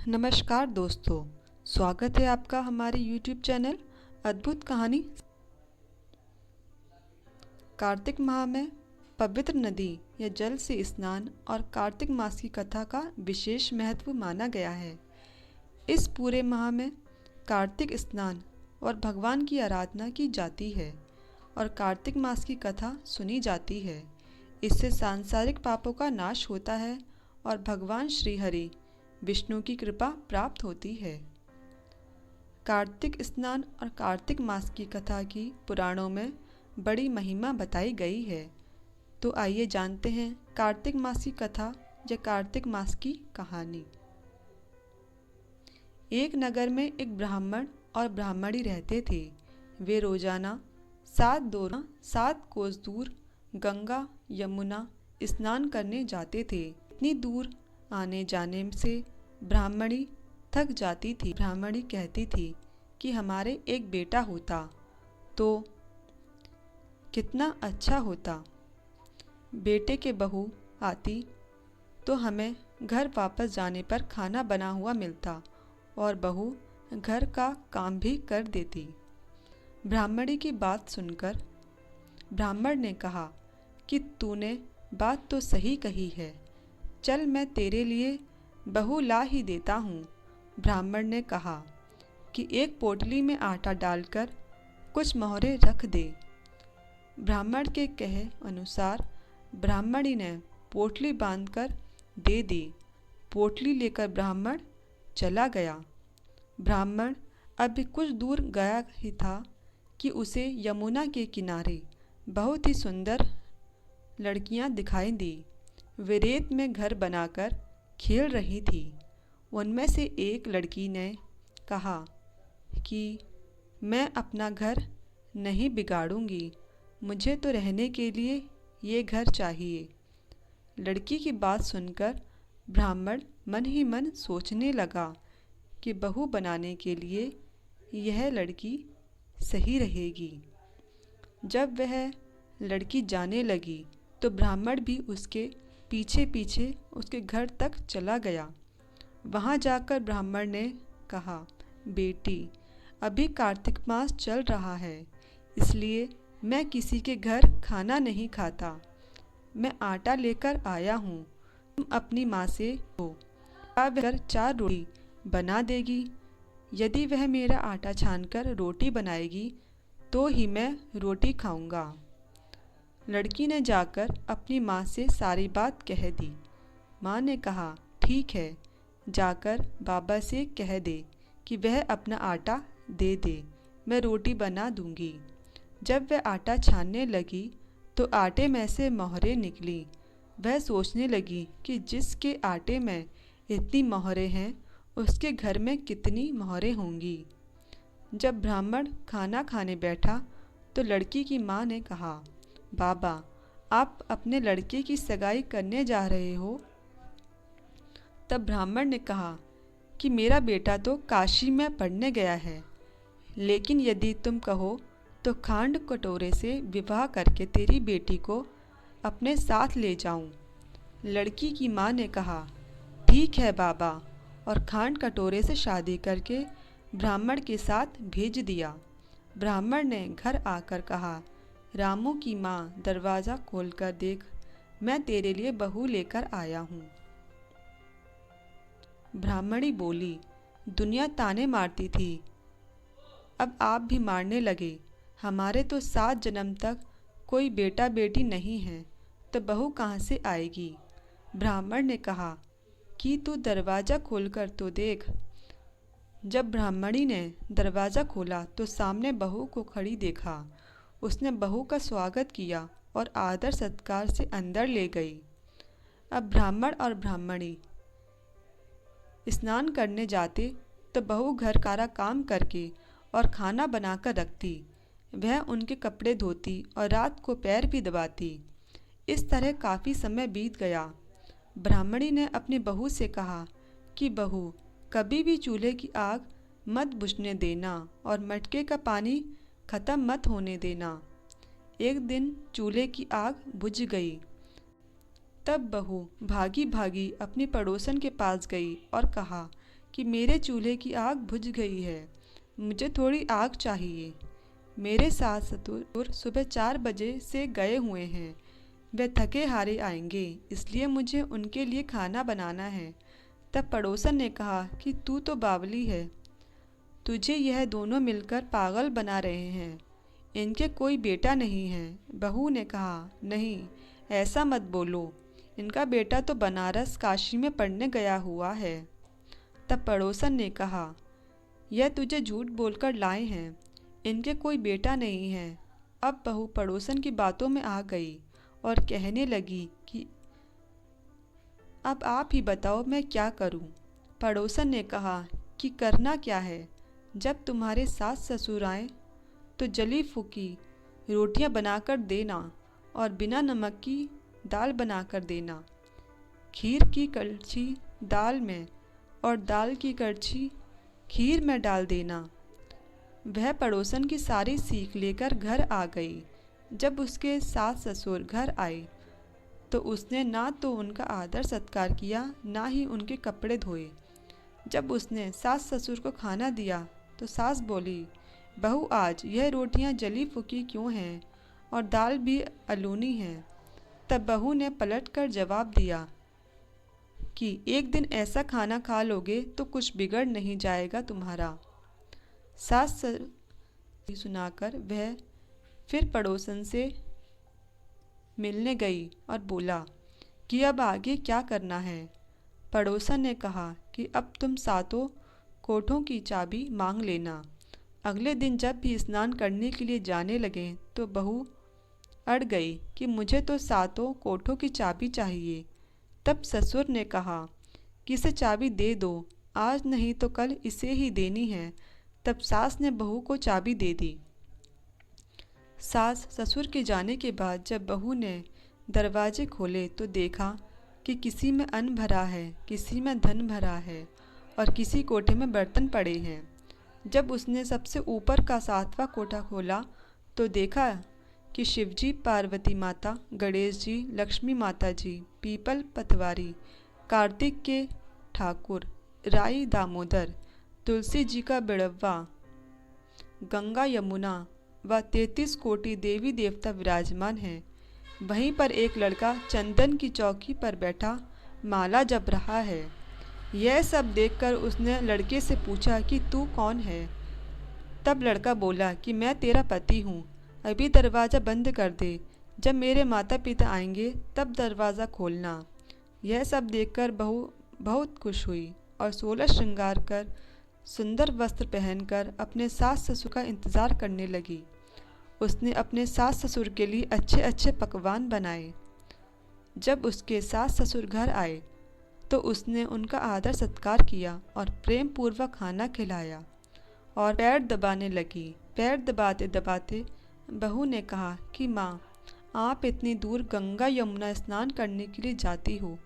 नमस्कार दोस्तों, स्वागत है आपका हमारे YouTube चैनल अद्भुत कहानी। कार्तिक माह में पवित्र नदी या जल से स्नान और कार्तिक मास की कथा का विशेष महत्व माना गया है। इस पूरे माह में कार्तिक स्नान और भगवान की आराधना की जाती है और कार्तिक मास की कथा सुनी जाती है। इससे सांसारिक पापों का नाश होता है और भगवान श्री हरि विष्णु की कृपा प्राप्त होती है। कार्तिक स्नान और कार्तिक मास की कथा की पुराणों में बड़ी महिमा बताई गई है। तो आइए जानते हैं कार्तिक मास की कथा या कार्तिक मास की कहानी। एक नगर में एक ब्राह्मण और ब्राह्मणी रहते थे। वे रोजाना 7 कोस दूर गंगा यमुना स्नान करने जाते थे। इतनी दूर आने जाने से ब्राह्मणी थक जाती थी। ब्राह्मणी कहती थी कि हमारे एक बेटा होता तो कितना अच्छा होता। बेटे के बहू आती तो हमें घर वापस जाने पर खाना बना हुआ मिलता और बहू घर का काम भी कर देती। ब्राह्मणी की बात सुनकर ब्राह्मण ने कहा कि तूने बात तो सही कही है, चल मैं तेरे लिए बहू ला ही देता हूँ। ब्राह्मण ने कहा कि एक पोटली में आटा डालकर कुछ मोहरे रख दे। ब्राह्मण के कहे अनुसार ब्राह्मणी ने पोटली बांधकर दे दी। पोटली लेकर ब्राह्मण चला गया। ब्राह्मण अभी कुछ दूर गया ही था कि उसे यमुना के किनारे बहुत ही सुंदर लड़कियां दिखाई दी। वे रेत में घर बनाकर खेल रही थी। उनमें से एक लड़की ने कहा कि मैं अपना घर नहीं बिगाड़ूंगी, मुझे तो रहने के लिए ये घर चाहिए। लड़की की बात सुनकर ब्राह्मण मन ही मन सोचने लगा कि बहू बनाने के लिए यह लड़की सही रहेगी। जब वह लड़की जाने लगी तो ब्राह्मण भी उसके पीछे पीछे उसके घर तक चला गया। वहाँ जाकर ब्राह्मण ने कहा, बेटी, अभी कार्तिक मास चल रहा है, इसलिए मैं किसी के घर खाना नहीं खाता। मैं आटा लेकर आया हूँ, तुम अपनी माँ से हो वह 4 रोटी बना देगी। यदि वह मेरा आटा छानकर रोटी बनाएगी तो ही मैं रोटी खाऊंगा। लड़की ने जाकर अपनी माँ से सारी बात कह दी। माँ ने कहा, ठीक है, जाकर बाबा से कह दे कि वह अपना आटा दे दे, मैं रोटी बना दूंगी। जब वह आटा छानने लगी तो आटे में से मोहरें निकली। वह सोचने लगी कि जिसके आटे में इतनी मोहरें हैं उसके घर में कितनी मोहरें होंगी। जब ब्राह्मण खाना खाने बैठा तो लड़की की माँ ने कहा, बाबा, आप अपने लड़के की सगाई करने जा रहे हो? तब ब्राह्मण ने कहा कि मेरा बेटा तो काशी में पढ़ने गया है, लेकिन यदि तुम कहो तो खांड कटोरे से विवाह करके तेरी बेटी को अपने साथ ले जाऊं। लड़की की माँ ने कहा, ठीक है बाबा, और खांड कटोरे से शादी करके ब्राह्मण के साथ भेज दिया। ब्राह्मण ने घर आकर कहा, रामू की माँ, दरवाज़ा खोलकर देख, मैं तेरे लिए बहू लेकर आया हूँ। ब्राह्मणी बोली, दुनिया ताने मारती थी, अब आप भी मारने लगे। हमारे तो 7 जन्म तक कोई बेटा बेटी नहीं है, तो बहू कहाँ से आएगी? ब्राह्मण ने कहा कि तू दरवाज़ा खोलकर तो देख। जब ब्राह्मणी ने दरवाज़ा खोला तो सामने बहू को खड़ी देखा। उसने बहू का स्वागत किया और आदर सत्कार से अंदर ले गई। अब ब्राह्मण और ब्राह्मणी स्नान करने जाते तो बहू घर का काम करके और खाना बनाकर रखती। वह उनके कपड़े धोती और रात को पैर भी दबाती। इस तरह काफ़ी समय बीत गया। ब्राह्मणी ने अपनी बहू से कहा कि बहू, कभी भी चूल्हे की आग मत बुझने देना और मटके का पानी ख़त्म मत होने देना। एक दिन चूल्हे की आग बुझ गई। तब बहू भागी भागी अपनी पड़ोसन के पास गई और कहा कि मेरे चूल्हे की आग बुझ गई है, मुझे थोड़ी आग चाहिए। मेरे सास ससुर सुबह 4 बजे से गए हुए हैं, वे थके हारे आएंगे, इसलिए मुझे उनके लिए खाना बनाना है। तब पड़ोसन ने कहा कि तू तो बावली है, तुझे यह दोनों मिलकर पागल बना रहे हैं, इनके कोई बेटा नहीं है। बहू ने कहा, नहीं, ऐसा मत बोलो, इनका बेटा तो बनारस काशी में पढ़ने गया हुआ है। तब पड़ोसन ने कहा, यह तुझे झूठ बोलकर लाए हैं, इनके कोई बेटा नहीं है। अब बहू पड़ोसन की बातों में आ गई और कहने लगी कि अब आप ही बताओ मैं क्या करूं। पड़ोसन ने कहा कि करना क्या है, जब तुम्हारे सास ससुर आए तो जली फूकी रोटियां बनाकर देना और बिना नमक की दाल बनाकर देना। खीर की कड़छी दाल में और दाल की कड़छी खीर में डाल देना। वह पड़ोसन की सारी सीख लेकर घर आ गई। जब उसके सास ससुर घर आए तो उसने ना तो उनका आदर सत्कार किया, ना ही उनके कपड़े धोए। जब उसने सास ससुर को खाना दिया तो सास बोली, बहू आज यह रोटियां जली फूकी क्यों हैं और दाल भी अलूनी है। तब बहू ने पलट कर जवाब दिया कि एक दिन ऐसा खाना खा लोगे तो कुछ बिगड़ नहीं जाएगा तुम्हारा। सास सुनाकर वह फिर पड़ोसन से मिलने गई और बोला कि अब आगे क्या करना है। पड़ोसन ने कहा कि अब तुम सातों कोठों की चाबी मांग लेना। अगले दिन जब भी स्नान करने के लिए जाने लगे तो बहू अड़ गई कि मुझे तो सातों कोठों की चाबी चाहिए। तब ससुर ने कहा कि इसे चाबी दे दो, आज नहीं तो कल इसे ही देनी है। तब सास ने बहू को चाबी दे दी। सास ससुर के जाने के बाद जब बहू ने दरवाजे खोले तो देखा कि किसी में अन्न भरा है, किसी में धन भरा है और किसी कोठे में बर्तन पड़े हैं। जब उसने सबसे ऊपर का 7वां कोठा खोला तो देखा कि शिवजी, पार्वती माता, गणेश जी, लक्ष्मी माता जी, पीपल पतवारी, कार्तिक के ठाकुर, राई दामोदर, तुलसी जी का बिड़वा, गंगा यमुना व 33 कोटि देवी देवता विराजमान हैं। वहीं पर एक लड़का चंदन की चौकी पर बैठा माला जप रहा है। यह सब देखकर उसने लड़के से पूछा कि तू कौन है। तब लड़का बोला कि मैं तेरा पति हूँ, अभी दरवाज़ा बंद कर दे, जब मेरे माता पिता आएंगे तब दरवाज़ा खोलना। यह सब देखकर बहू बहुत खुश हुई और 16 श्रृंगार कर सुंदर वस्त्र पहनकर अपने सास ससुर का इंतज़ार करने लगी। उसने अपने सास ससुर के लिए अच्छे अच्छे पकवान बनाए। जब उसके सास ससुर घर आए तो उसने उनका आदर सत्कार किया और प्रेम पूर्वक खाना खिलाया और पैर दबाने लगी। पैर दबाते दबाते बहू ने कहा कि माँ, आप इतनी दूर गंगा यमुना स्नान करने के लिए जाती हो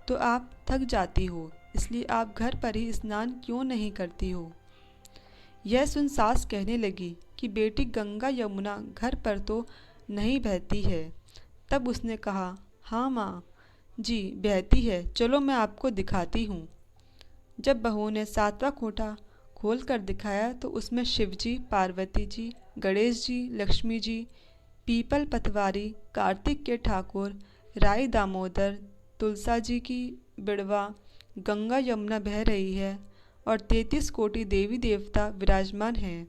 तो आप थक जाती हो, इसलिए आप घर पर ही स्नान क्यों नहीं करती हो। यह सुन सास कहने लगी कि बेटी, गंगा यमुना घर पर तो नहीं बहती है। तब उसने कहा, हाँ माँ जी बहती है, चलो मैं आपको दिखाती हूँ। जब बहू ने 7वां कोठा खोल कर दिखाया तो उसमें शिवजी, पार्वती जी, गणेश जी, लक्ष्मी जी, पीपल पतवारी, कार्तिक के ठाकुर, राई दामोदर, तुलसा जी की बिड़वा, गंगा यमुना बह रही है और 33 कोटि देवी देवता विराजमान हैं।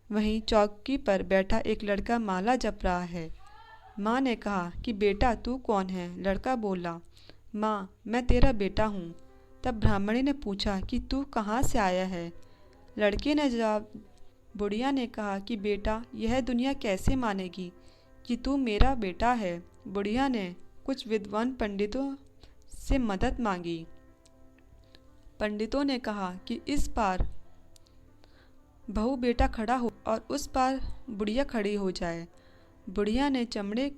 वहीं चौकी पर बैठा एक लड़का माला जप रहा है। माँ ने कहा कि बेटा तू कौन है। लड़का बोला, माँ मैं तेरा बेटा हूँ। तब ब्राह्मणी ने पूछा कि तू कहाँ से आया है। लड़के ने जवाब, बुढ़िया ने कहा कि बेटा यह दुनिया कैसे मानेगी कि तू मेरा बेटा है। बुढ़िया ने कुछ विद्वान पंडितों से मदद मांगी। पंडितों ने कहा कि इस पार बहू बेटा खड़ा हो और उस पार बुढ़िया खड़ी हो जाए। बुढ़िया ने चमड़े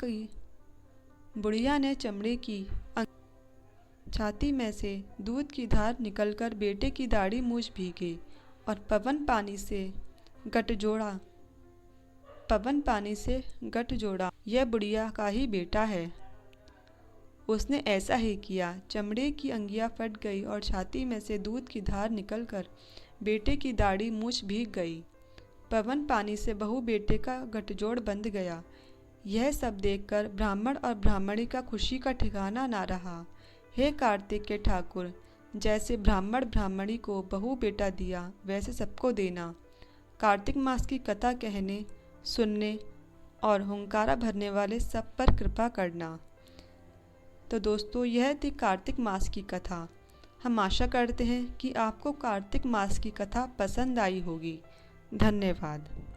की छाती में से दूध की धार निकलकर बेटे की दाढ़ी मूछ भीगी और पवन पानी से गठ जोड़ा। यह बुढ़िया का ही बेटा है। उसने ऐसा ही किया। चमड़े की अंगियां फट गई और छाती में से दूध की धार निकलकर बेटे की दाढ़ी मूछ भीग गई। पवन पानी से बहू बेटे का गठजोड़ बंध गया। यह सब देखकर ब्राह्मण और ब्राह्मणी का खुशी का ठिकाना ना रहा। हे कार्तिक के ठाकुर, जैसे ब्राह्मण ब्राह्मणी को बहू बेटा दिया वैसे सबको देना। कार्तिक मास की कथा कहने, सुनने और हुंकारा भरने वाले सब पर कृपा करना। तो दोस्तों, यह थी कार्तिक मास की कथा। हम आशा करते हैं कि आपको कार्तिक मास की कथा पसंद आई होगी। धन्यवाद।